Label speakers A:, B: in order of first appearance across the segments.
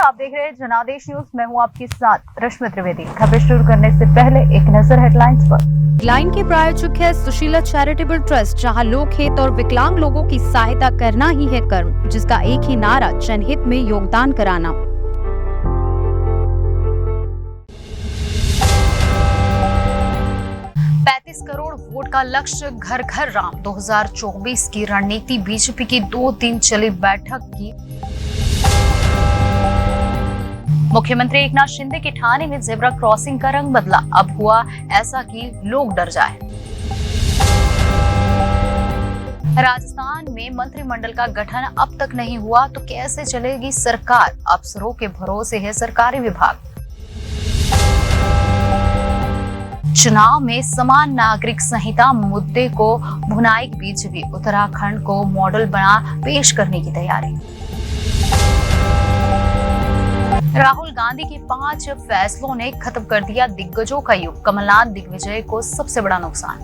A: आप देख रहे हैं जनादेश न्यूज। मैं हूं आपके साथ रश्मि त्रिवेदी। खबर शुरू करने से पहले एक नजर हेडलाइंस पर।
B: लाइन के प्रायोजक है सुशीला चैरिटेबल ट्रस्ट, जहां लोक हित और विकलांग लोगों की सहायता करना ही है कर्म, जिसका एक ही नारा जनहित में योगदान कराना।
A: करोड़ वोट का लक्ष्य, घर घर राम 2024 की रणनीति। बीजेपी की 2 दिन चली बैठक की। मुख्यमंत्री एकनाथ शिंदे के ठाणे में जेब्रा क्रॉसिंग का रंग बदला। अब हुआ ऐसा कि लोग डर जाए। राजस्थान में मंत्रिमंडल का गठन अब तक नहीं हुआ तो कैसे चलेगी सरकार? अफसरों के भरोसे है सरकारी विभाग। चुनाव में समान नागरिक संहिता मुद्दे को भुनाई बीजेपी। उत्तराखंड को मॉडल बना पेश करने की तैयारी। राहुल गांधी के 5 फैसलों ने खत्म कर दिया दिग्गजों का युग। कमलनाथ दिग्विजय को सबसे बड़ा नुकसान।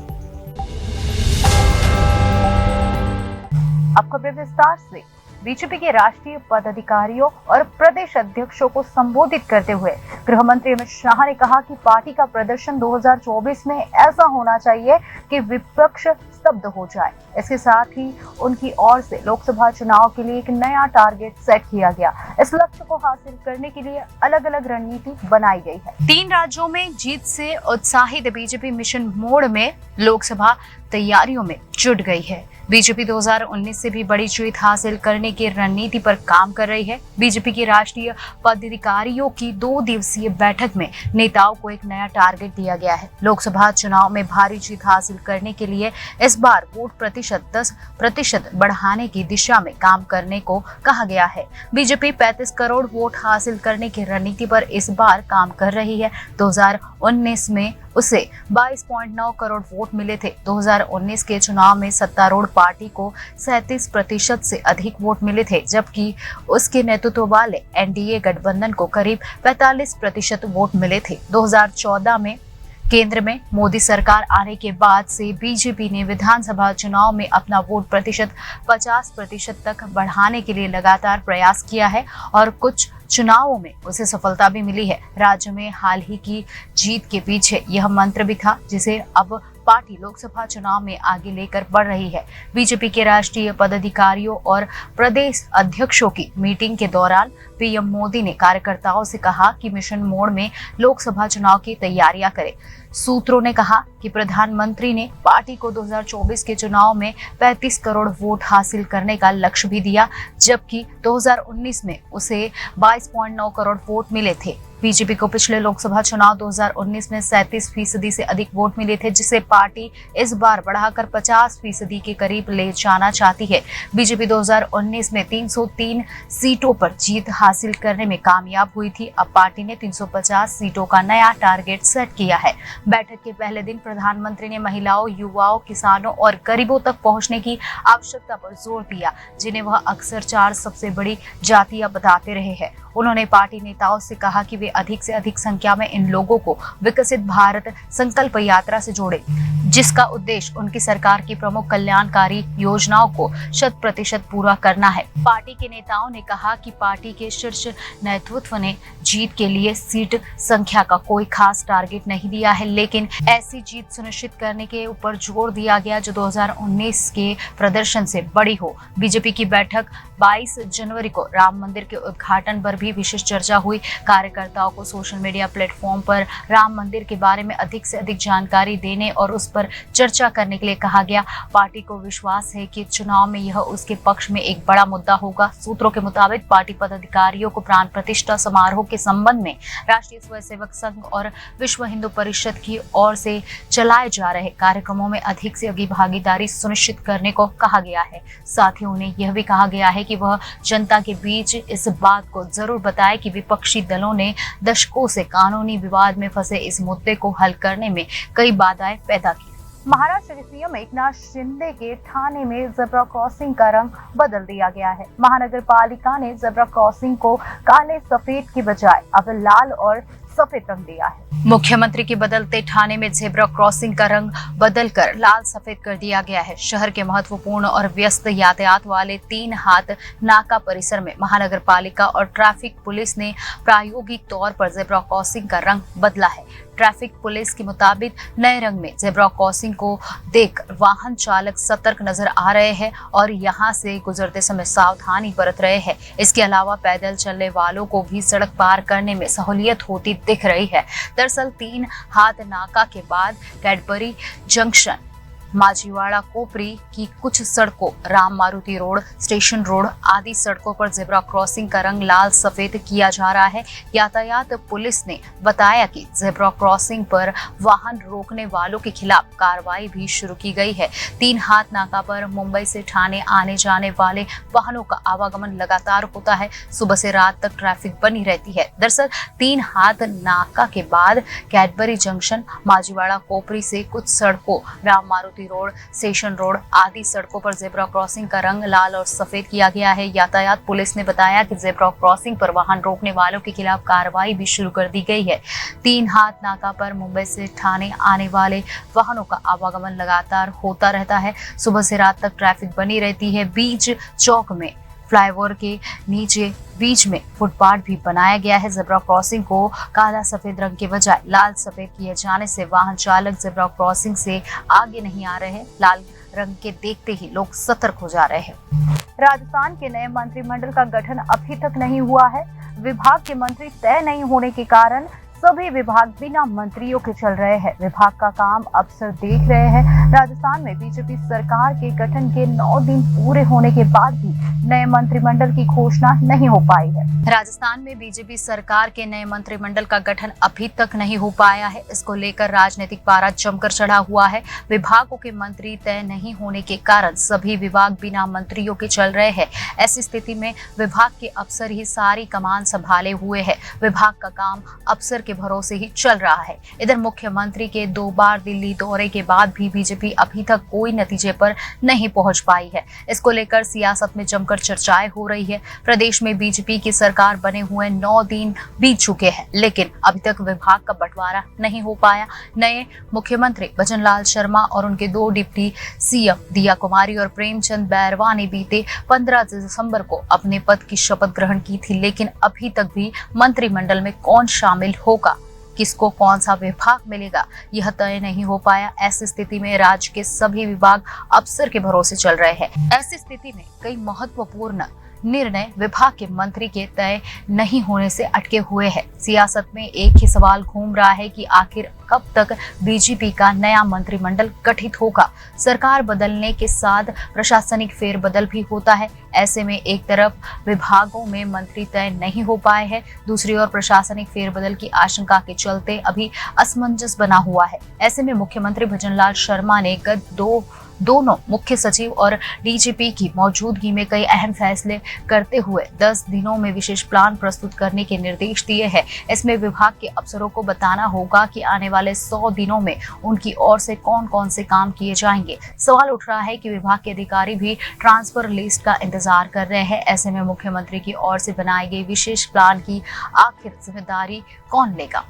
A: अब खबरें विस्तार से। बीजेपी के राष्ट्रीय पदाधिकारियों और प्रदेश अध्यक्षों को संबोधित करते हुए गृह मंत्री अमित शाह ने कहा कि पार्टी का प्रदर्शन 2024 में ऐसा होना चाहिए कि विपक्ष स्तब्ध हो जाए। इसके साथ ही उनकी ओर से लोकसभा चुनाव के लिए एक नया टारगेट सेट किया गया। इस लक्ष्य को हासिल करने के लिए अलग अलग रणनीति बनाई गई है। 3 राज्यों में जीत से उत्साहित बीजेपी मिशन मोड में लोकसभा तैयारियों में जुट गई है। बीजेपी 2019 से भी बड़ी जीत हासिल करने की रणनीति पर काम कर रही है। बीजेपी के राष्ट्रीय पदाधिकारियों की 2 दिवसीय बैठक में नेताओं को एक नया टारगेट दिया गया है। लोकसभा चुनाव में भारी जीत हासिल करने के लिए इस बार वोट प्रतिशत 10% बढ़ाने की दिशा में काम करने को कहा गया है। बीजेपी 35 करोड़ वोट हासिल करने की रणनीति पर इस बार काम कर रही है। 2019 में उसे 22.9 करोड़ वोट मिले थे। 2019 के चुनाव में सत्तारूढ़ पार्टी को 37% से अधिक वोट मिले थे, जबकि उसके नेतृत्व वाले एनडीए गठबंधन को करीब 45% वोट मिले थे। 2014 में केंद्र में मोदी सरकार आने के बाद से बीजेपी ने विधानसभा चुनाव में अपना वोट प्रतिशत 50% तक बढ़ाने के लिए लगातार प्रयास किया है और कुछ चुनावों में उसे सफलता भी मिली है। राज्य में हाल ही की जीत के पीछे यह मंत्र भी था, जिसे अब पार्टी लोकसभा चुनाव में आगे लेकर बढ़ रही है। बीजेपी के राष्ट्रीय पदाधिकारियों और प्रदेश अध्यक्षों की मीटिंग के दौरान पीएम मोदी ने कार्यकर्ताओं से कहा कि मिशन मोड में लोकसभा चुनाव की तैयारियां करें। सूत्रों ने कहा कि प्रधानमंत्री ने पार्टी को 2024 के चुनाव में 35 करोड़ वोट हासिल करने का लक्ष्य भी दिया, जबकि 2019 में उसे 22.9 करोड़ वोट मिले थे। बीजेपी को पिछले लोकसभा चुनाव 2019 में 37% से अधिक वोट मिले थे, जिसे पार्टी इस बार बढ़ाकर 50% के करीब ले जाना चाहती है। बीजेपी 2019 में 303 सीटों पर जीत हासिल करने में कामयाब हुई थी। अब पार्टी ने 350 सीटों का नया टारगेट सेट किया है। बैठक के पहले दिन प्रधानमंत्री ने महिलाओं, युवाओं, किसानों और गरीबों तक पहुंचने की आवश्यकता पर जोर दिया, जिन्हें वह अक्सर 4 सबसे बड़ी जातियां बताते रहे हैं। उन्होंने पार्टी नेताओं से कहा कि वे अधिक से अधिक संख्या में इन लोगों को विकसित भारत संकल्प यात्रा से जोड़े, जिसका उद्देश्य उनकी सरकार की प्रमुख कल्याणकारी योजनाओं को 100% पूरा करना है। पार्टी के नेताओं ने कहा कि पार्टी के शीर्ष नेतृत्व ने जीत के लिए सीट संख्या का कोई खास टारगेट नहीं दिया है, लेकिन ऐसी जीत सुनिश्चित करने के ऊपर जोर दिया गया जो 2019 के प्रदर्शन से बड़ी हो। बीजेपी की बैठक 22 जनवरी को राम मंदिर के उद्घाटन पर भी विशेष चर्चा हुई। कार्यकर्ताओं को सोशल मीडिया प्लेटफॉर्म पर राम मंदिर के बारे में अधिक से अधिक जानकारी देने और उस पर चर्चा करने के लिए कहा गया। पार्टी को विश्वास है कि चुनाव में यह उसके पक्ष में एक बड़ा मुद्दा होगा। सूत्रों के मुताबिक पार्टी पदाधिकारियों को प्राण प्रतिष्ठा समारोह के संबंध में राष्ट्रीय स्वयंसेवक संघ और विश्व हिंदू परिषद की ओर से चलाए जा रहे कार्यक्रमों में अधिक से अधिक भागीदारी सुनिश्चित करने को कहा गया है। साथ ही उन्हें यह भी कहा गया है कि वह जनता के बीच इस बात को जरूर बताए कि विपक्षी दलों ने दशकों से कानूनी विवाद में फंसे इस मुद्दे को हल करने में कई बाधाएं पैदा की। महाराष्ट्र के सीएम एकनाथ शिंदे के ठाणे में जेब्रा क्रॉसिंग का रंग बदल दिया गया है। महानगर पालिका ने जेब्रा क्रॉसिंग को काले सफेद की बजाय अब लाल और सफेद रंग दिया है।
B: मुख्यमंत्री के बदलते ठाणे में जेब्रा क्रॉसिंग का रंग बदलकर लाल सफेद कर दिया गया है। शहर के महत्वपूर्ण और व्यस्त यातायात वाले 3 हाथ नाका परिसर में महानगर पालिका और ट्रैफिक पुलिस ने प्रायोगिक तौर पर जेब्रा क्रॉसिंग का रंग बदला है। ट्रैफिक पुलिस के मुताबिक नए रंग में जेब्रा क्रॉसिंग को देख वाहन चालक सतर्क नजर आ रहे हैं और यहां से गुजरते समय सावधानी बरत रहे हैं। इसके अलावा पैदल चलने वालों को भी सड़क पार करने में सहूलियत होती दिख रही है। दरअसल 3 हाथ नाका के बाद कैडबरी जंक्शन, माजीवाड़ा कोपरी की कुछ सड़कों, Ram Maruti road, station road आदि सड़कों पर जेब्रा क्रॉसिंग का रंग लाल सफेद किया जा रहा है। यातायात पुलिस ने बताया कि जेब्रा क्रॉसिंग पर वाहन रोकने वालों के खिलाफ कार्रवाई भी शुरू की गई है। 3 हाथ नाका पर मुंबई से ठाणे आने जाने वाले वाहनों का आवागमन लगातार होता है। सुबह से रात तक ट्रैफिक बनी रहती है। दरअसल 3 हाथ नाका के बाद कैडबरी जंक्शन, माजीवाड़ा कोपरी से कुछ सड़कों, Ram Maruti road, station road आदि सड़कों पर जेब्रा क्रॉसिंग का रंग लाल और सफेद किया गया है। यातायात पुलिस ने बताया कि जेब्रा क्रॉसिंग पर वाहन रोकने वालों के खिलाफ कार्रवाई भी शुरू कर दी गई है। 3 हाथ नाका पर मुंबई से ठाणे आने वाले वाहनों का आवागमन लगातार होता रहता है। सुबह से रात तक ट्रैफिक बनी रहती है। बीच चौक में फ्लाईओवर के नीचे बीच में फुटपाथ भी बनाया गया है। जेब्रा क्रॉसिंग को काला सफेद रंग के बजाय लाल सफेद किए जाने से वाहन चालक जेब्रा क्रॉसिंग से आगे नहीं आ रहे हैं। लाल रंग के देखते ही लोग सतर्क हो जा रहे हैं।
A: राजस्थान के नए मंत्रिमंडल का गठन अभी तक नहीं हुआ है। विभाग के मंत्री तय नहीं होने के कारण सभी विभाग बिना मंत्रियों के चल रहे हैं। विभाग का काम अफसर देख रहे हैं। राजस्थान में बीजेपी सरकार के गठन के 9 दिन पूरे होने के बाद भी नए मंत्रिमंडल की घोषणा नहीं हो पाई है।
B: राजस्थान में बीजेपी सरकार के नए मंत्रिमंडल का गठन अभी तक नहीं हो पाया है। इसको लेकर राजनीतिक पारा जमकर चढ़ा हुआ है। विभागों के मंत्री तय नहीं होने के कारण सभी विभाग बिना मंत्रियों के चल रहे हैं। ऐसी स्थिति में विभाग के अफसर ही सारी कमान संभाले हुए हैं। विभाग का काम अफसर के भरोसे ही चल रहा है। इधर मुख्यमंत्री के 2 बार दिल्ली दौरे के बाद भी बीजेपी अभी तक कोई नतीजे पर नहीं पहुंच पाई है। इसको लेकर सियासत में जमकर चर्चाएं हो रही है। प्रदेश में बीजेपी की सरकार बने हुए 9 दिन बीत चुके हैं, लेकिन अभी तक विभाग का बंटवारा नहीं हो पाया। नए मुख्यमंत्री भजनलाल शर्मा और उनके 2 डिप्टी सीएम दिया कुमारी और प्रेमचंद बैरवा ने बीते 15 दिसंबर को अपने पद की शपथ ग्रहण की थी, लेकिन अभी तक भी मंत्रिमंडल में कौन शामिल होगा, किसको कौन सा विभाग मिलेगा, यह तय नहीं हो पाया। ऐसी स्थिति में राज्य के सभी विभाग अफसर के भरोसे चल रहे हैं। ऐसी स्थिति में कई महत्वपूर्ण निर्णय विभाग के मंत्री के तय नहीं होने से अटके हुए हैं। सियासत में एक ही सवाल घूम रहा है कि आखिर कब तक बीजेपी का नया मंत्रिमंडल गठित होगा। सरकार बदलने के साथ प्रशासनिक फेरबदल भी होता है। ऐसे में एक तरफ विभागों में मंत्री तय नहीं हो पाए हैं, दूसरी ओर प्रशासनिक फेरबदल की आशंका के चलते अभी असमंजस बना हुआ है। ऐसे में मुख्यमंत्री भजनलाल शर्मा ने दोनों मुख्य सचिव और डीजीपी की मौजूदगी में कई अहम फैसले करते हुए 10 दिनों में विशेष प्लान प्रस्तुत करने के निर्देश दिए हैं। इसमें विभाग के अफसरों को बताना होगा कि आने वाले 100 दिनों में उनकी ओर से कौन कौन से काम किए जाएंगे। सवाल उठ रहा है कि विभाग के अधिकारी भी ट्रांसफर लिस्ट का इंतजार कर रहे हैं। ऐसे में मुख्यमंत्री की ओर से बनाई गई विशेष प्लान की आखिर जिम्मेदारी कौन लेगा।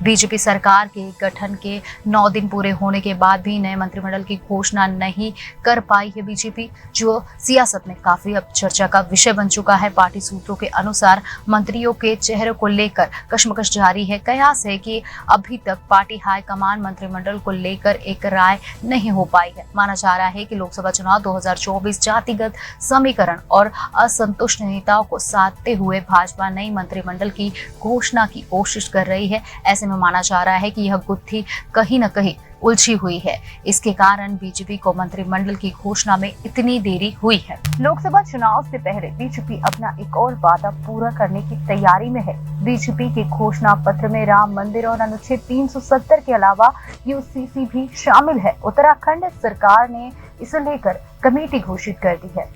B: बीजेपी सरकार के गठन के 9 दिन पूरे होने के बाद भी नए मंत्रिमंडल की घोषणा नहीं कर पाई है बीजेपी, जो सियासत में काफी अब चर्चा का विषय बन चुका है। पार्टी सूत्रों के अनुसार मंत्रियों के चेहरे को लेकर कशमकश जारी है। कयास है कि अभी तक पार्टी हाईकमान मंत्रिमंडल को लेकर एक राय नहीं हो पाई है। माना जा रहा है कि लोकसभा चुनाव 2024 जातिगत समीकरण और असंतुष्ट नेताओं को साधते हुए भाजपा नई मंत्रिमंडल की घोषणा की कोशिश कर रही है। ऐसे में माना जा रहा है कि यह गुत्थी कहीं न कहीं उलझी हुई है। इसके कारण बीजेपी को मंत्रिमंडल की घोषणा में इतनी देरी हुई है।
A: लोकसभा चुनाव से पहले बीजेपी अपना एक और वादा पूरा करने की तैयारी में है। बीजेपी के घोषणा पत्र में राम मंदिर और अनुच्छेद 370 के अलावा यूसीसी भी शामिल है। उत्तराखंड सरकार ने इसे लेकर कमेटी घोषित कर दी है।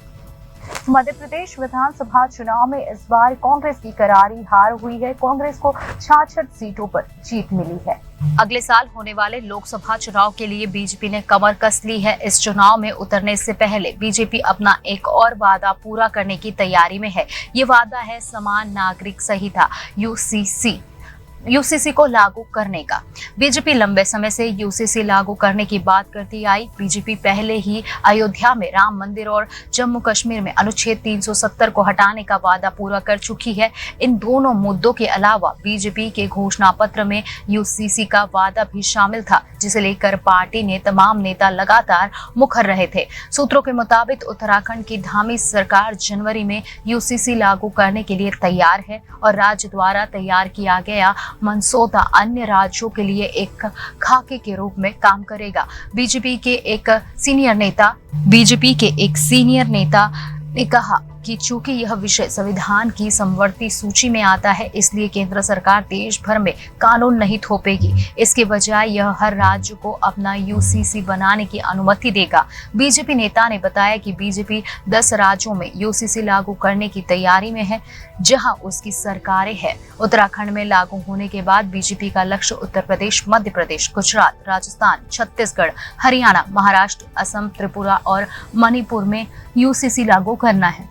A: मध्य प्रदेश विधानसभा चुनाव में इस बार कांग्रेस की करारी हार हुई है। कांग्रेस को 66 सीटों पर जीत मिली है।
B: अगले साल होने वाले लोकसभा चुनाव के लिए बीजेपी ने कमर कस ली है। इस चुनाव में उतरने से पहले बीजेपी अपना एक और वादा पूरा करने की तैयारी में है। ये वादा है समान नागरिक संहिता यूसीसी। यूसीसी को लागू करने का। बीजेपी लंबे समय से यूसीसी लागू करने की बात करती आई। बीजेपी पहले ही अयोध्या में राम मंदिर और जम्मू कश्मीर में अनुच्छेद 370 को हटाने का वादा पूरा कर चुकी है। इन दोनों मुद्दों के अलावा बीजेपी के घोषणा पत्र में यूसीसी का वादा भी शामिल था, जिसे लेकर पार्टी ने तमाम नेता लगातार मुखर रहे थे। सूत्रों के मुताबिक उत्तराखंड की धामी सरकार जनवरी में यूसीसी लागू करने के लिए तैयार है और राज्य द्वारा तैयार किया गया मंसूबा अन्य राज्यों के लिए एक खाके के रूप में काम करेगा। बीजेपी के एक सीनियर नेता ने कहा कि चूंकि यह विषय संविधान की समवर्ती सूची में आता है, इसलिए केंद्र सरकार देश भर में कानून नहीं थोपेगी। इसके बजाय यह हर राज्य को अपना यूसीसी बनाने की अनुमति देगा। बीजेपी नेता ने बताया कि बीजेपी 10 राज्यों में यूसीसी लागू करने की तैयारी में है, जहां उसकी सरकारें हैं। उत्तराखंड में लागू होने के बाद बीजेपी का लक्ष्य उत्तर प्रदेश, मध्य प्रदेश, गुजरात, राजस्थान, छत्तीसगढ़, हरियाणा, महाराष्ट्र, असम, त्रिपुरा और मणिपुर में यूसीसी लागू करना है।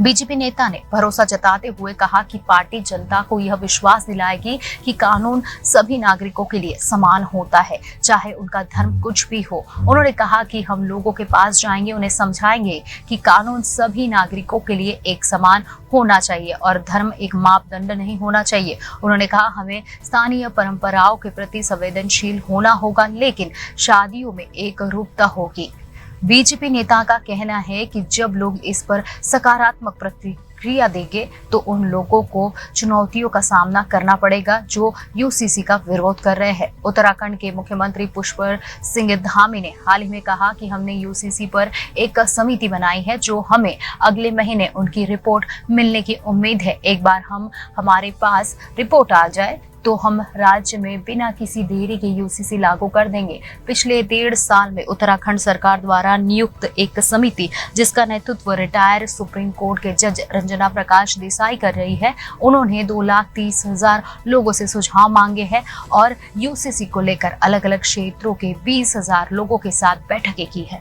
B: बीजेपी नेता ने भरोसा जताते हुए कहा कि पार्टी जनता को यह विश्वास दिलाएगी कि कानून सभी नागरिकों के लिए समान होता है, चाहे उनका धर्म कुछ भी हो। उन्होंने कहा कि हम लोगों के पास जाएंगे, उन्हें समझाएंगे कि कानून सभी नागरिकों के लिए एक समान होना चाहिए और धर्म एक मापदंड नहीं होना चाहिए। उन्होंने कहा हमें स्थानीय परंपराओं के प्रति संवेदनशील होना होगा, लेकिन शादियों में एक रूपता होगी। बीजेपी नेता का कहना है कि जब लोग इस पर सकारात्मक प्रतिक्रिया देंगे तो उन लोगों को चुनौतियों का सामना करना पड़ेगा जो यूसीसी का विरोध कर रहे हैं। उत्तराखंड के मुख्यमंत्री पुष्कर सिंह धामी ने हाल ही में कहा कि हमने यूसीसी पर एक समिति बनाई है, जो हमें अगले महीने उनकी रिपोर्ट मिलने की उम्मीद है। एक बार हमारे पास रिपोर्ट आ जाए तो हम राज्य में बिना किसी देरी के यूसीसी लागू कर देंगे। पिछले 1.5 साल में उत्तराखंड सरकार द्वारा नियुक्त एक समिति, जिसका नेतृत्व रिटायर सुप्रीम कोर्ट के जज रंजना प्रकाश देसाई कर रही है, उन्होंने 2,30,000 लोगों से सुझाव मांगे हैं और यूसीसी को लेकर अलग अलग क्षेत्रों के 20,000 लोगों के साथ बैठकें की है।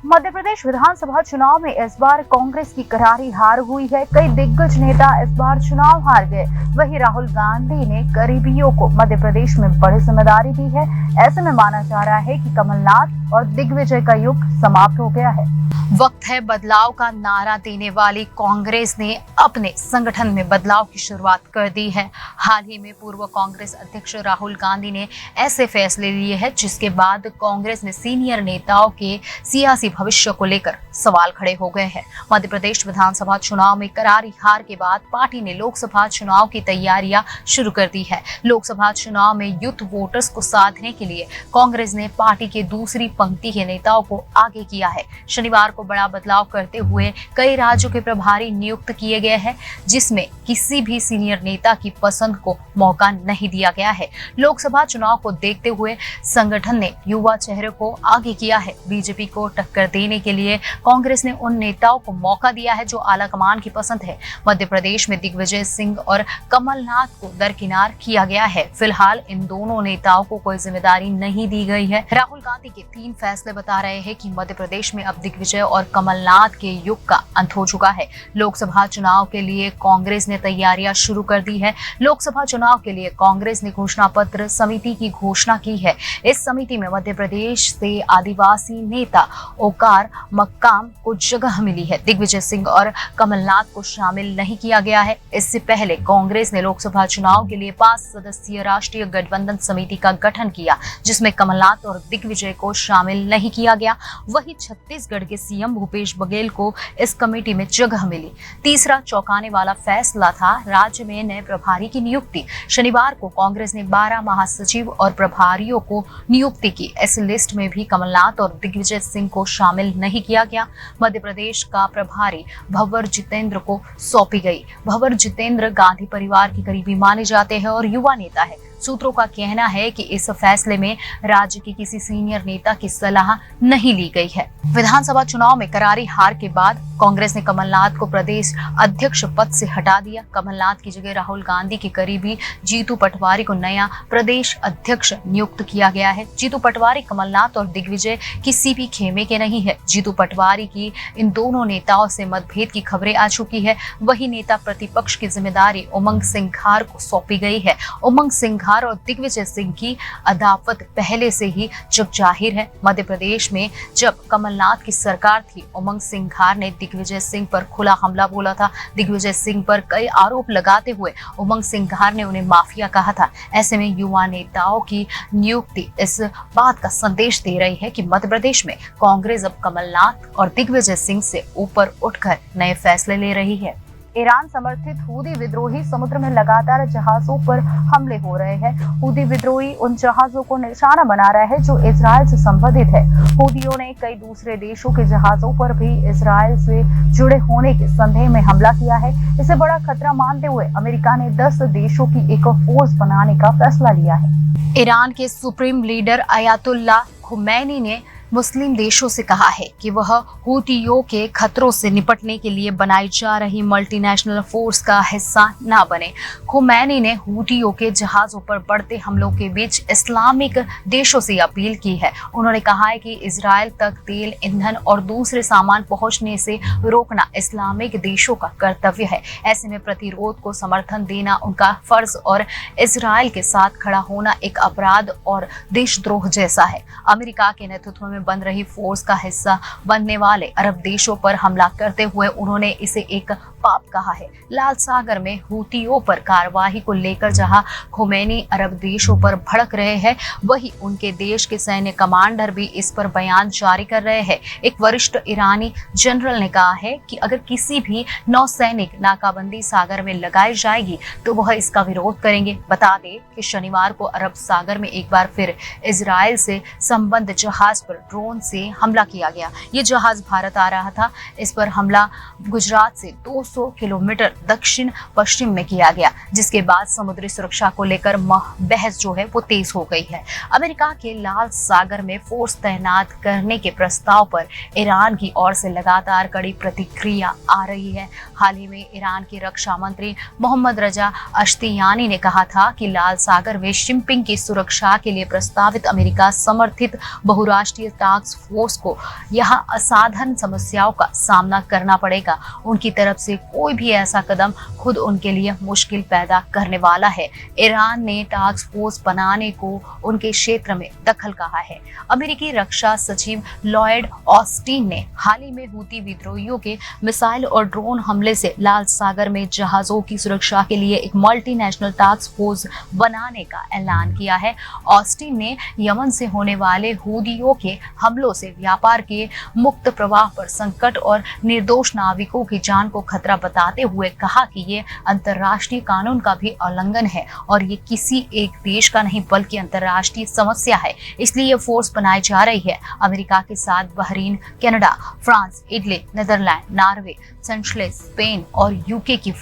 A: मध्य प्रदेश विधानसभा चुनाव में इस बार कांग्रेस की करारी हार हुई है। कई दिग्गज नेता इस बार चुनाव हार गए। वहीं राहुल गांधी ने करीबियों को मध्य प्रदेश में बड़ी जिम्मेदारी दी है। ऐसे में माना जा रहा है कि कमलनाथ और दिग्विजय का युग समाप्त हो गया है।
B: वक्त है बदलाव का नारा देने वाली कांग्रेस ने अपने संगठन में बदलाव की शुरुआत कर दी है। हाल ही में पूर्व कांग्रेस अध्यक्ष राहुल गांधी ने ऐसे फैसले लिए हैं जिसके बाद कांग्रेस में सीनियर नेताओं के सियासी भविष्य को लेकर सवाल खड़े हो गए हैं। मध्य प्रदेश विधानसभा चुनाव में करारी हार के बाद पार्टी ने लोकसभा चुनाव की तैयारियां शुरू कर दी है। लोकसभा चुनाव में यूथ वोटर्स को साधने के लिए कांग्रेस ने पार्टी के दूसरी पंक्ति के नेताओं को आगे किया है। शनिवार को बड़ा बदलाव करते हुए कई राज्यों के प्रभारी नियुक्त किए गए हैं, जिसमें किसी भी सीनियर नेता की पसंद को मौका नहीं दिया गया है। लोकसभा चुनाव को देखते हुए संगठन ने युवा चेहरे को आगे किया है। बीजेपी को टक्कर देने के लिए कांग्रेस ने उन नेताओं को मौका दिया है जो आलाकमान की पसंद है। मध्य प्रदेश में दिग्विजय सिंह और कमलनाथ को दरकिनार किया गया है। फिलहाल इन दोनों नेताओं को कोई जिम्मेदारी नहीं दी गई है। राहुल गांधी के 3 फैसले बता रहे हैं कि मध्य प्रदेश में अब दिग्विजय और कमलनाथ के युग का अंत हो चुका है। लोकसभा चुनाव के लिए कांग्रेस ने तैयारियां शुरू कर दी है। लोकसभा चुनाव के लिए कांग्रेस ने घोषणा पत्र समिति की घोषणा की है। इस समिति में मध्य प्रदेश से आदिवासी नेता ओकार मक्काम को जगह मिली है। दिग्विजय सिंह और कमलनाथ को शामिल नहीं किया गया है। इससे पहले कांग्रेस ने लोकसभा चुनाव के लिए 5 सदस्यीय राष्ट्रीय गठबंधन समिति का गठन किया, जिसमें कमलनाथ और दिग्विजय को शामिल नहीं किया गया। वहीं छत्तीसगढ़ के सीएम भूपेश बघेल को इस कमेटी में जगह मिली। तीसरा चौंकाने वाला फैसला था राज्य में नए प्रभारी की नियुक्ति। शनिवार को कांग्रेस ने 12 महासचिव और प्रभारियों को नियुक्ति की। इस लिस्ट में भी कमलनाथ और दिग्विजय सिंह को शामिल नहीं किया गया। मध्य प्रदेश का प्रभारी भंवर जितेंद्र को सौंपी गई। भंवर जितेंद्र गांधी परिवार के करीबी माने जाते हैं और युवा नेता है। सूत्रों का कहना है कि इस फैसले में राज्य के किसी सीनियर नेता की सलाह नहीं ली गई है। विधानसभा चुनाव में करारी हार के बाद कांग्रेस ने कमलनाथ को प्रदेश अध्यक्ष पद से हटा दिया। कमलनाथ की जगह राहुल गांधी के करीबी जीतू पटवारी को नया प्रदेश अध्यक्ष नियुक्त किया गया है। जीतू पटवारी कमलनाथ और दिग्विजय किसी भी खेमे के नहीं है। जीतू पटवारी की इन दोनों नेताओं से मतभेद की खबरें आ चुकी है। वही नेता प्रतिपक्ष की जिम्मेदारी उमंग सिंघार को सौंपी गई है। उमंग सिंघार और दिग्विजय सिंह की अदावत पहले से ही जग जाहिर है। मध्य प्रदेश में जब कमलनाथ की सरकार थी, उमंग सिंघार ने दिग्विजय सिंह पर खुला हमला बोला था। दिग्विजय सिंह पर कई आरोप लगाते हुए उमंग सिंघार ने उन्हें माफिया कहा था। ऐसे में युवा नेताओं की नियुक्ति इस बात का संदेश दे रही है कि मध्य प्रदेश में कांग्रेस अब कमलनाथ और दिग्विजय सिंह से ऊपर उठकर नए फैसले ले रही है। ईरान समर्थित हूदी विद्रोही समुद्र में लगातार जहाजों पर हमले हो रहे हैं। हूदी विद्रोही उन जहाजों को निशाना बना रहे हैं जो इजराइल से संबंधित है। हूदियों ने कई दूसरे देशों के जहाजों पर भी इजराइल से जुड़े होने के संदेह में हमला किया है। इसे बड़ा खतरा मानते हुए अमेरिका ने 10 देशों की एक फोर्स बनाने का फैसला लिया है। ईरान के सुप्रीम लीडर अयातुल्ला खुमैनी ने मुस्लिम देशों से कहा है कि वह हूतियों के खतरों से निपटने के लिए बनाई जा रही मल्टीनेशनल फोर्स का हिस्सा न बने। खुमैनी ने हूतियों के जहाजों पर बढ़ते हमलों के बीच इस्लामिक देशों से अपील की है। उन्होंने कहा है कि इजराइल तक तेल, ईंधन और दूसरे सामान पहुंचने से रोकना इस्लामिक देशों का कर्तव्य है। ऐसे में प्रतिरोध को समर्थन देना उनका फर्ज और इजराइल के साथ खड़ा होना एक अपराध और देशद्रोह जैसा है। अमेरिका के नेतृत्व में बन रही फोर्स का हिस्सा बनने वाले अरब देशों पर हमला करते हुए उन्होंने इसे एक पाप कहा है। लाल सागर में हूतियों पर कार्रवाई को लेकर जहां खुमैनी अरब देशों पर भड़क रहे हैं, वहीं उनके देश के सैन्य कमांडर भी इस पर बयान जारी कर रहे हैं। एक वरिष्ठ ईरानी जनरल ने कहा है कि अगर किसी भी नौसैनिक नाकाबंदी सागर में लगाई जाएगी तो वह इसका विरोध करेंगे। बता दें कि शनिवार को अरब सागर में एक बार फिर इजराइल से संबंध जहाज पर ड्रोन से हमला किया गया। ये जहाज भारत आ रहा था। इस पर हमला गुजरात से 200 किलोमीटर दक्षिण पश्चिम में किया गया, जिसके बाद समुद्री सुरक्षा को लेकर बहस जो है वो तेज हो गई है। अमेरिका के लाल सागर में फोर्स तैनात करने के प्रस्ताव पर ईरान की ओर से लगातार कड़ी प्रतिक्रिया आ रही है। हाल ही में ईरान के रक्षा मंत्री मोहम्मद रजा अश्तियानी ने कहा था कि लाल सागर में शिपिंग की सुरक्षा के लिए प्रस्तावित अमेरिका समर्थित बहुराष्ट्रीय टास्क फोर्स को यहाँ असाधारण समस्याओं का सामना करना पड़ेगा। उनकी तरफ से कोई भी ऐसा कदम खुद उनके लिए मुश्किल पैदा करने वाला है। ईरान ने टास्क फोर्स बनाने को उनके क्षेत्र में दखल कहा है। अमेरिकी रक्षा सचिव लॉयड ऑस्टिन ने हाल ही में हूती विद्रोहियों के मिसाइल और ड्रोन हमले से लाल सागर में जहाजों की सुरक्षा के लिए एक मल्टीनेशनल टास्क फोर्स बनाने का ऐलान किया है। ऑस्टिन ने यमन से होने वाले हूदियों के हमलों से व्यापार के मुक्त प्रवाह पर संकट और निर्दोष नाविकों की जान को खतरा बताते हुए कहा कि ये अंतर्राष्ट्रीय कानून का भी उल्लंघन है और ये किसी एक देश का नहीं बल्कि अंतर्राष्ट्रीय समस्या है। इसलिए ये फोर्स बनाई जा रही है। अमेरिका के साथ Bahrain, Canada, France, Italy, Netherlands, Norway, Seychelles, Spain और यूके की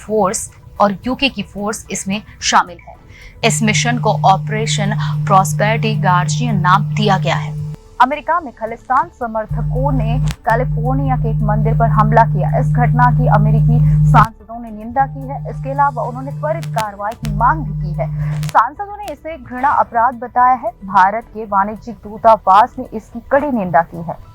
B: फोर्स इसमें शामिल है। इस मिशन को ऑपरेशन प्रॉस्पेरिटी गार्जियन नाम दिया गया है। अमेरिका में खालिस्तान समर्थकों ने कैलिफोर्निया के एक मंदिर पर हमला किया। इस घटना की अमेरिकी सांसदों ने निंदा की है। इसके अलावा उन्होंने त्वरित कार्रवाई की मांग भी की है। सांसदों ने इसे घृणा अपराध बताया है। भारत के वाणिज्यिक दूतावास ने इसकी कड़ी निंदा की है।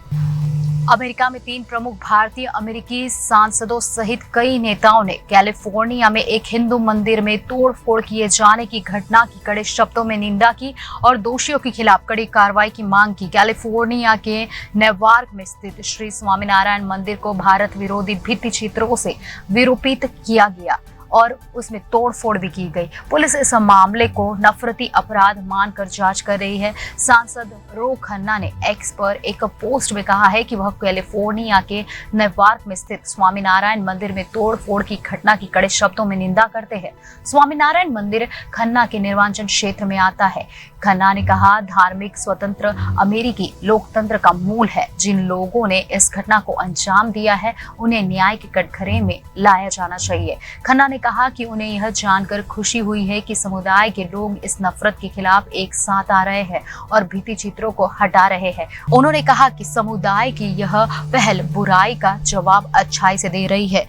B: अमेरिका में 3 प्रमुख भारतीय अमेरिकी सांसदों सहित कई नेताओं ने कैलिफोर्निया में एक हिंदू मंदिर में तोड़फोड़ किए जाने की घटना की कड़े शब्दों में निंदा की और दोषियों के खिलाफ कड़ी कार्रवाई की मांग की। कैलिफोर्निया के नेवार्क में स्थित श्री स्वामीनारायण मंदिर को भारत विरोधी भित्ति चित्रों से विरूपित किया गया और उसमें तोड़फोड़ भी की गई। पुलिस इस मामले को नफरती अपराध मानकर जांच कर रही है। सांसद रो खन्ना ने एक्स पर एक पोस्ट में कहा है कि वह कैलिफोर्निया के नेवार्क में स्थित स्वामीनारायण मंदिर में तोड़फोड़ की घटना की कड़े शब्दों में निंदा करते हैं। स्वामीनारायण मंदिर खन्ना के निर्वाचन क्षेत्र में आता है। खन्ना ने कहा, धार्मिक स्वतंत्र अमेरिकी लोकतंत्र का मूल है। जिन लोगों ने इस घटना को अंजाम दिया है उन्हें न्याय के कटघरे में लाया जाना चाहिए। खन्ना ने कहा कि उन्हें यह जानकर खुशी हुई है कि समुदाय के लोग इस नफरत के खिलाफ एक साथ आ रहे हैं और भित्ति चित्रों को हटा रहे हैं। उन्होंने कहा कि समुदाय की यह पहल बुराई का जवाब अच्छाई से दे रही है।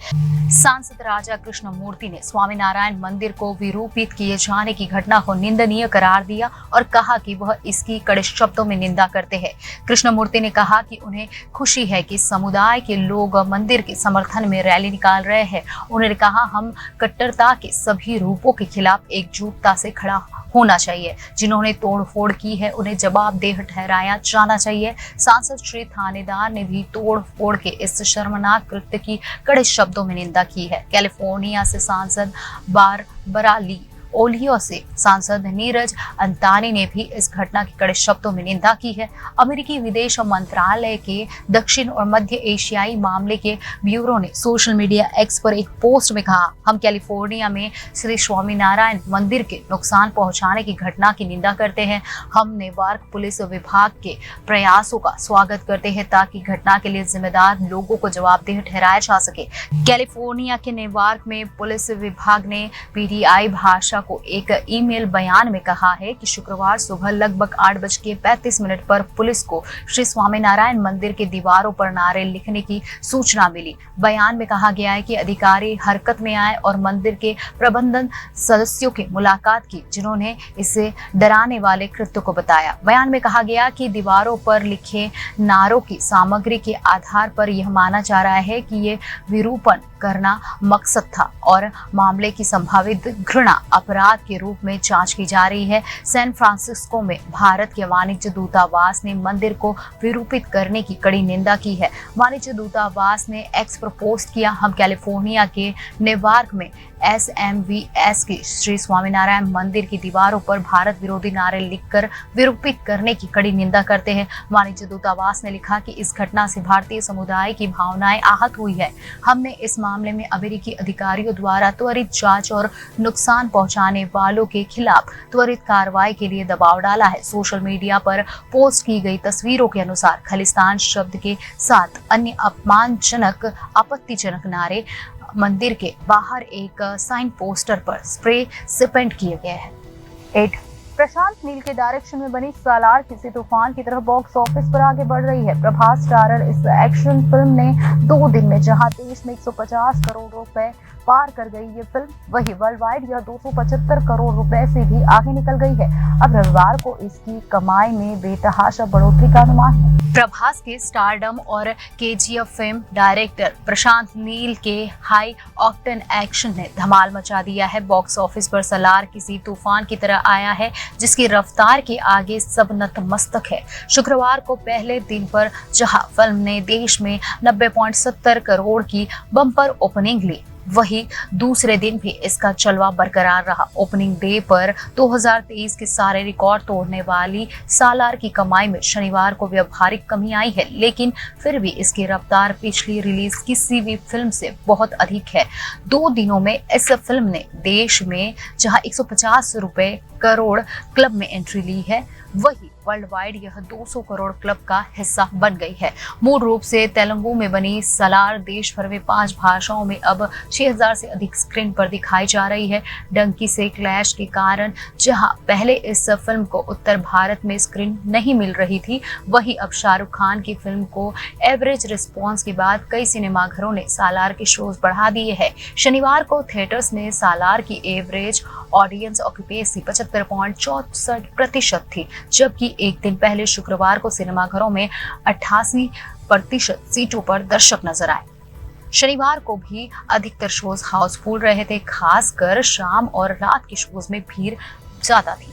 B: सांसद राजा कृष्णमूर्ति ने स्वामीनारायण मंदिर को विरूपित किए जाने की घटना को निंदनीय करार दिया और कहा कि वह इसकी कड़े शब्दों में निंदा करते हैं। कृष्णमूर्ति ने कहा कि उन्हें खुशी है कि समुदाय के लोग मंदिर के समर्थन में रैली निकाल रहे हैं। उन्होंने कहा, हम कट्टरता के सभी रूपों के खिलाफ एकजुटता से खड़ा होना चाहिए। जिन्होंने तोड़फोड़ की है उन्हें जवाबदेह ठहराया जाना चाहिए। सांसद श्री थानेदार ने भी तोड़फोड़ के इस शर्मनाक कृत्य की कड़े शब्दों में निंदा की है। कैलिफोर्निया से सांसद बारबरा ली ओलियो से सांसद नीरज अंतानी ने भी इस घटना की कड़े शब्दों में निंदा की है। अमेरिकी विदेश मंत्रालय के दक्षिण और मध्य एशियाई मामले के ब्यूरो ने सोशल मीडिया एक्स पर एक पोस्ट में कहा, हम कैलिफोर्निया में श्री स्वामीनारायण मंदिर के नुकसान पहुंचाने की घटना की निंदा करते हैं। हम नेवार्क पुलिस विभाग के प्रयासों का स्वागत करते हैं ताकि घटना के लिए जिम्मेदार लोगों को जवाबदेह ठहराया जा सके। कैलिफोर्निया के नेवार्क में पुलिस विभाग ने पीटीआई भाषा को एक ईमेल बयान में कहा है कि शुक्रवार सुबह लगभग 8:35 पर पुलिस को श्री स्वामीनारायण मंदिर के दीवारों पर नारे लिखने की सूचना मिली। बयान में कहा गया है कि अधिकारी हरकत में आए और मंदिर के प्रबंधन सदस्यों की मुलाकात की, जिन्होंने इसे डराने वाले कृत्य को बताया। बयान में कहा गया कि दीवारों पर लिखे नारों की सामग्री के आधार पर यह माना जा रहा है कि ये विरूपण करना मकसद था और मामले की संभावित घृणा अपराध के रूप में जांच की जा रही है। सैन फ्रांसिस्को में भारत के वाणिज्य दूतावास ने मंदिर को विरूपित करने की कड़ी निंदा की है। वाणिज्य दूतावास ने एक्स पर पोस्ट किया, हम कैलिफोर्निया के नेवार्क में SMVS की श्री स्वामीनारायण मंदिर की दीवारों पर भारत विरोधी नारे लिखकर विरूपित करने की कड़ी निंदा करते हैं। वाणिज्य दूतावास ने लिखा कि इस घटना से भारतीय समुदाय की भावनाएं आहत हुई है। हमने इस मामले में अमेरिकी अधिकारियों द्वारा त्वरित जांच और नुकसान पहुंचाने वालों के खिलाफ त्वरित कार्रवाई के लिए दबाव डाला है। सोशल मीडिया पर पोस्ट की गई तस्वीरों के अनुसार खालिस्तान शब्द के साथ अन्य अपमानजनक आपत्तिजनक नारे मंदिर के बाहर एक साइन पोस्टर पर स्प्रे सिपेंट किए गए हैं। 8 प्रशांत नील के डायरेक्शन में बनी सालार किसी तूफान की तरह बॉक्स ऑफिस पर आगे बढ़ रही है। प्रभास स्टारर इस एक्शन फिल्म ने 2 दिन में जहां देश में 150 करोड़ रुपए पार कर गई ये फिल्म, वही वर्ल्ड वाइड यह 275 करोड़ रुपए से भी आगे निकल गई है। अब रविवार को इसकी कमाई में बेतहाशा बढ़ोतरी का अनुमान है। प्रभास के स्टारडम और KGF film director Prashanth Neel के हाई ऑक्टेन एक्शन ने धमाल मचा दिया है। बॉक्स ऑफिस पर सालार किसी तूफान की तरह आया है जिसकी रफ्तार के आगे सब नतमस्तक है। शुक्रवार को पहले दिन पर जहां फिल्म ने देश में 90.70 करोड़ की बम्पर ओपनिंग ली, वही दूसरे दिन भी इसका चलवा बरकरार रहा। ओपनिंग डे पर 2023 के सारे रिकॉर्ड तोड़ने वाली सालार की कमाई में शनिवार को व्यावहारिक कमी आई है, लेकिन फिर भी इसकी रफ्तार पिछली रिलीज किसी भी फिल्म से बहुत अधिक है। 2 दिनों में इस फिल्म ने देश में जहां 150 करोड़ क्लब में एंट्री ली है, वही वर्ल्ड वाइड यह 200 करोड़ क्लब का हिस्सा बन गई है। मूल रूप से तेलुगु में बनी सालार देश भर में 5 भाषाओं में अब 6000 से अधिक स्क्रीन पर दिखाई जा रही है। डंकी से क्लैश के कारण जहां पहले इस फिल्म को उत्तर भारत में स्क्रीन नहीं मिल रही थी, वही अब शाहरुख खान की फिल्म को एवरेज रिस्पॉन्स के बाद कई सिनेमाघरों ने सालार के शोज बढ़ा दिए हैं। शनिवार को थिएटर्स में सालार की एवरेज ऑडियंस ऑक्यूपेंसी 75.64% थी, जबकि एक दिन पहले शुक्रवार को सिनेमाघरों में 88% सीटों पर दर्शक नजर आए। शनिवार को भी अधिकतर शोज हाउसफुल रहे थे, खासकर शाम और रात के शोज में भीड़ ज्यादा थी।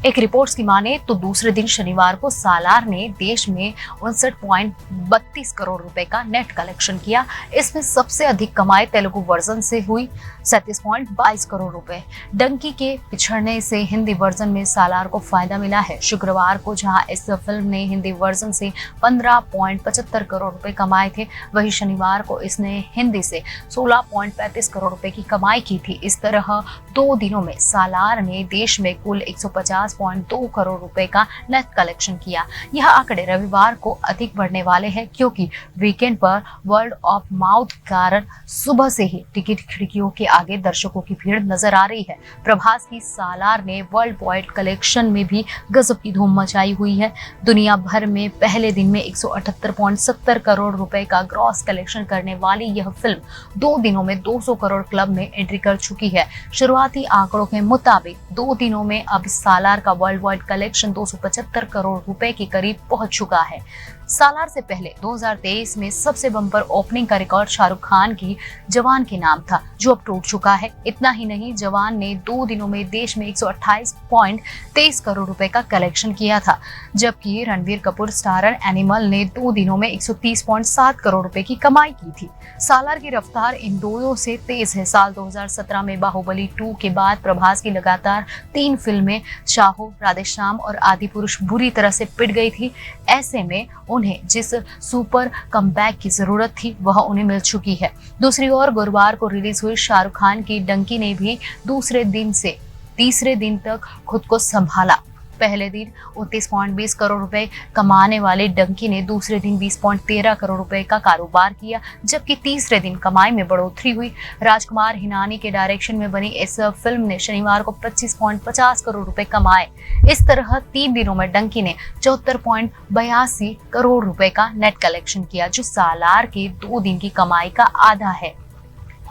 B: एक रिपोर्ट्स की माने तो दूसरे दिन शनिवार को सालार ने देश में 59.32 करोड़ रुपए का नेट कलेक्शन किया। इसमें सबसे अधिक कमाई तेलुगु वर्जन से हुई 37.22 करोड़ रुपए। डंकी के पिछड़ने से हिंदी वर्जन में सालार को फायदा मिला है। शुक्रवार को जहां इस फिल्म ने हिंदी वर्जन से 15.75 करोड़ रुपए कमाए थे, वही शनिवार को इसने हिंदी से 16.35 करोड़ रुपए की कमाई की थी। इस तरह 2 दिनों में सालार ने देश में कुल 150 50.2 करोड़ रुपए का नेट कलेक्शन किया। यह आंकड़े रविवार को अधिक बढ़ने वाले हैं क्योंकि वीकेंड पर वर्ड ऑफ माउथ के कारण सुबह से ही टिकट खिड़कियों के आगे दर्शकों की भीड़ नजर आ रही है। प्रभास की सालार ने वर्ल्ड वाइड कलेक्शन में भी गजब की धूम मचाई हुई है। दुनिया भर में पहले दिन में 178.70 करोड़ रुपए का ग्रॉस कलेक्शन करने वाली यह फिल्म 2 दिनों में 200 करोड़ क्लब में एंट्री कर चुकी है। शुरुआती आंकड़ों के मुताबिक 2 दिनों में अब सालार का वर्ल्ड वाइड कलेक्शन 275 करोड़ रुपए के करीब पहुंच चुका है। सालार से पहले 2023 में सबसे बम्पर ओपनिंग का रिकॉर्ड शाहरुख खान की जवान के नाम था, जो अब टूट चुका है। इतना ही नहीं, जवान ने 2 दिनों में देश में 128.23 करोड़ रुपए का कलेक्शन किया था, जबकि रणबीर कपूर स्टारर एनिमल ने 2 दिनों में 130.7 करोड़ रुपए की कमाई की थी। सालार की रफ्तार इन दोनों से तेज है। साल 2017 में बाहुबली 2 के बाद प्रभास की लगातार 3 फिल्में शाहो, राधेश्याम और आदिपुरुष बुरी तरह से पिट गई थी। ऐसे में उन्हें जिस सुपर कमबैक की जरूरत थी वह उन्हें मिल चुकी है। दूसरी ओर गुरुवार को रिलीज हुई शाहरुख खान की डंकी ने भी दूसरे दिन से तीसरे दिन तक खुद को संभाला। पहले दिन 29.20 करोड़ रुपए कमाने वाले डंकी ने दूसरे दिन 20.13 करोड़ रुपए का कारोबार किया, जबकि तीसरे दिन कमाई में बढ़ोतरी हुई। राजकुमार हिरानी के डायरेक्शन में बनी इस फिल्म ने शनिवार को 25.50 करोड़ रुपए कमाए। इस तरह 3 दिनों में डंकी ने 74.82 करोड़ रुपए का नेट कलेक्शन किया, जो सालार के 2 दिन की कमाई का आधा है।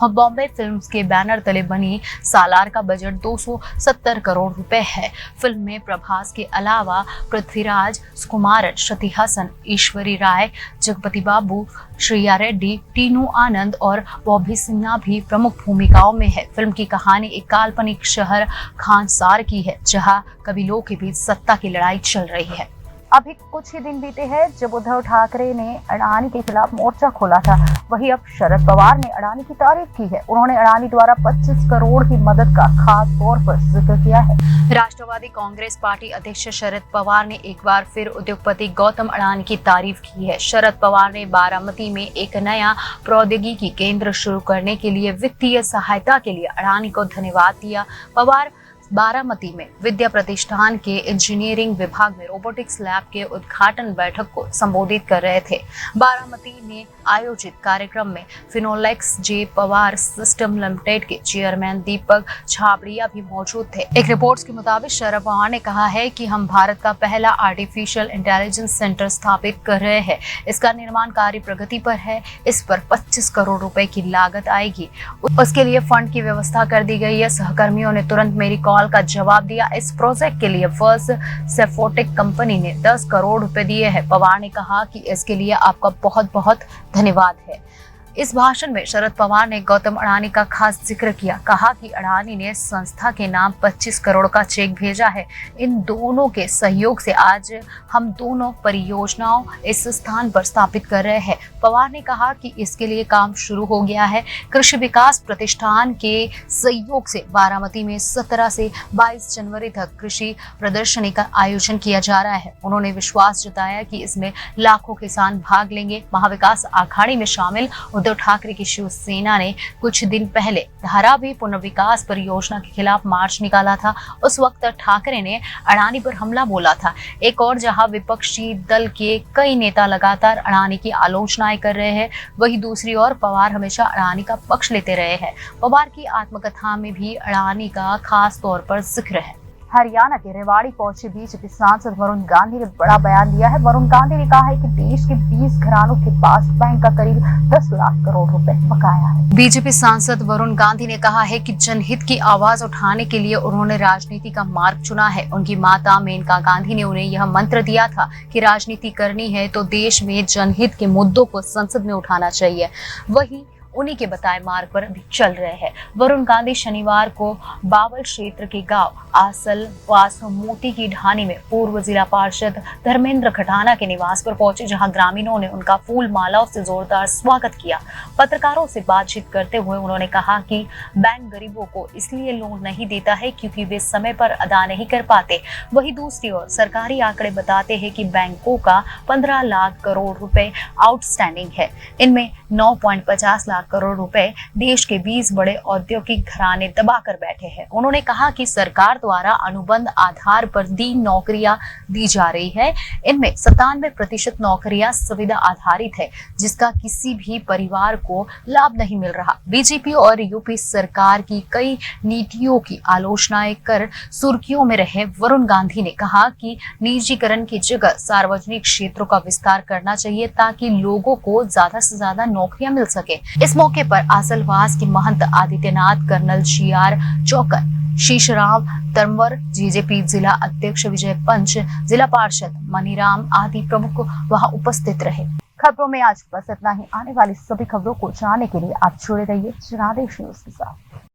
B: बॉम्बे फिल्म्स के बैनर तले बनी सालार का बजट 270 करोड़ रुपए है। फिल्म में प्रभास के अलावा पृथ्वीराज सुकुमारन, श्रुति हसन, ईश्वरी राय, जगपति बाबू, श्रेया रेड्डी, टीनू आनंद और बॉबी सिन्हा भी प्रमुख भूमिकाओं में है। फिल्म की कहानी एक काल्पनिक शहर खानसार की है, जहां कबीलों के बीच सत्ता की लड़ाई चल रही है।
A: अभी कुछ ही दिन बीते हैं जब उद्धव ठाकरे ने अडानी के खिलाफ मोर्चा खोला था। वहीं अब शरद पवार ने अडानी की तारीफ की है। उन्होंने अडानी द्वारा 25 करोड़ की मदद का खास तौर पर जिक्र किया है।
B: राष्ट्रवादी कांग्रेस पार्टी अध्यक्ष शरद पवार ने एक बार फिर उद्योगपति गौतम अडानी की तारीफ की है। शरद पवार ने बारामती में एक नया प्रौद्योगिकी केंद्र शुरू करने के लिए वित्तीय सहायता के लिए अडानी को धन्यवाद दिया। पवार बारामती में विद्या प्रतिष्ठान के इंजीनियरिंग विभाग में रोबोटिक्स लैब के उद्घाटन बैठक को संबोधित कर रहे थे। बारामती में आयोजित कार्यक्रम में फिनोलेक्स जे पवार सिस्टम लिमिटेड के चेयरमैन दीपक छाबड़िया भी मौजूद थे। एक रिपोर्ट के मुताबिक शरद पवार ने कहा है कि हम भारत का पहला आर्टिफिशियल इंटेलिजेंस सेंटर स्थापित कर रहे हैं। इसका निर्माण कार्य प्रगति पर है। इस पर 25 करोड़ रुपए की लागत आएगी। उसके लिए फंड की व्यवस्था कर दी गई है। सहकर्मियों ने तुरंत मेरी कॉल का जवाब दिया। इस प्रोजेक्ट के लिए फर्स्ट सेफोटिक कंपनी ने 10 करोड़ रुपए दिए हैं। पवार ने कहा कि इसके लिए आपका बहुत बहुत धन्यवाद है। इस भाषण में शरद पवार ने गौतम अडानी का खास जिक्र किया। कहा कि अडानी ने संस्था के नाम 25 करोड़ का चेक भेजा है। इन दोनों के सहयोग से आज हम दोनों परियोजनाओं इस स्थान पर स्थापित कर रहे हैं। पवार ने कहा कि इसके लिए काम शुरू हो गया है। कृषि विकास प्रतिष्ठान के सहयोग से बारामती में 17 से 22 जनवरी तक कृषि प्रदर्शनी का आयोजन किया जा रहा है। उन्होंने विश्वास जताया कि इसमें लाखों किसान भाग लेंगे। महाविकास अघाड़ी में शामिल उद्धव ठाकरे की शिवसेना ने कुछ दिन पहले धारावी पुनर्विकास परियोजना के खिलाफ मार्च निकाला था। उस वक्त ठाकरे ने अडानी पर हमला बोला था। एक और जहां विपक्षी दल के कई नेता लगातार अडानी की आलोचनाएं कर रहे हैं, वहीं दूसरी ओर पवार हमेशा अडानी का पक्ष लेते रहे हैं। पवार की आत्मकथा में भी अडानी का खास तौर पर जिक्र है।
A: हरियाणा के रेवाड़ी पहुंचे बीजेपी सांसद वरुण गांधी ने बड़ा बयान दिया है। वरुण गांधी ने कहा है कि देश के 20 घरानों के पास बैंक का करीब 10 लाख करोड़ रुपए बकाया है।
B: बीजेपी सांसद वरुण गांधी ने कहा है कि जनहित की आवाज उठाने के लिए उन्होंने राजनीति का मार्ग चुना है। उनकी माता मेनका गांधी ने उन्हें यह मंत्र दिया था कि राजनीति करनी है तो देश में जनहित के मुद्दों को संसद में उठाना चाहिए। वही उन्हीं के बताए मार्ग पर अभी चल रहे हैं। वरुण गांधी शनिवार को बावल क्षेत्र के गांव आसल वास मोती की ढानी में पूर्व जिला पार्षद धर्मेंद्र खटाना के निवास पर पहुंचे, जहां ग्रामीणों ने उनका फूल मालाओं से जोरदार स्वागत किया। पत्रकारों से बातचीत करते हुए उन्होंने कहा कि बैंक गरीबों को इसलिए लोन नहीं देता है क्योंकि वे समय पर अदा नहीं कर पाते। वहीं दूसरी ओर सरकारी आंकड़े बताते हैं कि बैंकों का 15 लाख करोड़ रुपए आउटस्टैंडिंग है। इनमें 9.50 लाख करोड़ रुपए देश के 20 बड़े औद्योगिक घराने दबाकर बैठे हैं। उन्होंने कहा कि सरकार द्वारा अनुबंध आधार पर दी नौकरियां दी जा रही है। इनमें 97% नौकरियां सुविधा आधारित है, जिसका किसी भी परिवार को लाभ नहीं मिल रहा। बीजेपी और यूपी सरकार की कई नीतियों की आलोचनाएं कर सुर्खियों में रहे वरुण गांधी ने कहा कि निजीकरण की जगह सार्वजनिक क्षेत्रों का विस्तार करना चाहिए, ताकि लोगों को ज्यादा से ज्यादा नौकरियां मिल सके। इस मौके पर आसलवास के महंत आदित्यनाथ, कर्नल GR चौकर, शीशराम तंवर, जेजेपी जिला अध्यक्ष विजय पंच, जिला पार्षद मनीराम आदि प्रमुख वहां उपस्थित रहे। खबरों में आज बस इतना ही। आने वाली सभी खबरों को जानने के लिए आप जुड़े रहिए जनादेश न्यूज के साथ।